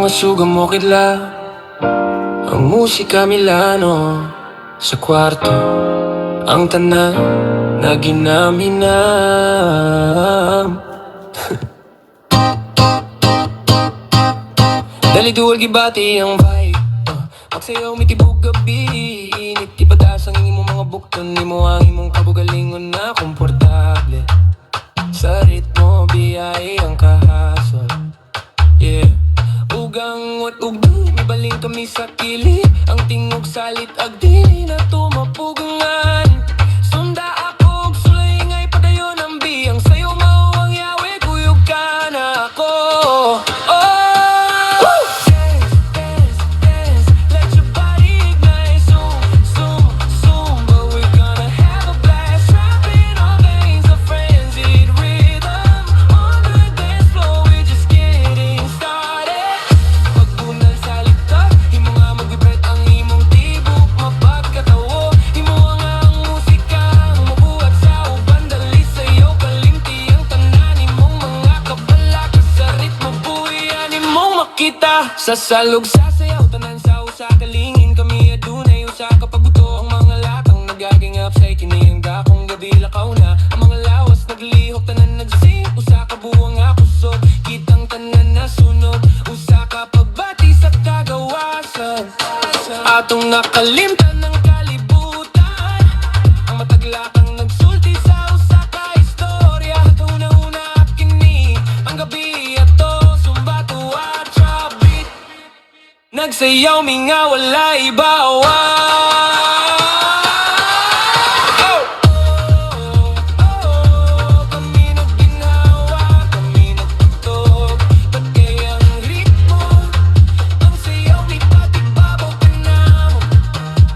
masuga mo kidla ang musika Milano sa kwarto, ang tanan na ginaminam. Dali duwal gibati ang vibe, pagsayaw mitibog gabi. Init ipatas ang imong mga bukton, nimo ang imong kabugalingon na komportable. Sa ritmo biyay ang kahasol, yeah. Ugang at ugdo, mibaling kami sa kili. Ang tingog salit agdili na tumapugangan. Sunda ako, sulay ngay padayon ang biyang sayo mao ang yawe, kuyog ka na ako. Kita sa salog sa sayaw, tanan sa usa kalingin kami adunay usa ka pagbuto. Ang mga latang nagagingap sa kini ang dakong gabi lakaw na. Ang mga lawas naglihok tanan nagsing usa ka buwang nga kusog. Kitang tanan na sunod usa ka pagbati sa kagawasan. Atong nakalimtan ng kalibutan, ang mataglakang nagsulti sa usa ka istorya. Kauna-una at kini ang gabi ato sumbatuwa. Nagsayaw mi nga wala ibawa. Kami nagginawa, kami nagtugtog. Pagkay ang ritmo, ang sayaw mi patig babaw ka na mo.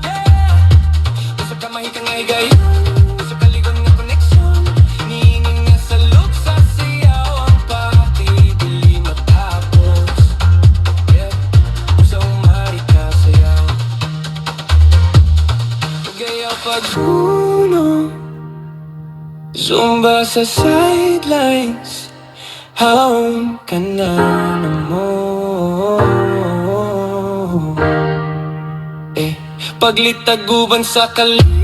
Yeah, usa ka mahikang nga higayon, usa ka ligon nga koneksyon. Niingin nga salog sa sayaw ang pati dili matapos. Pagsuno, zumba sa sidelines, haon ka na mo. Paglitaguban sa kalim.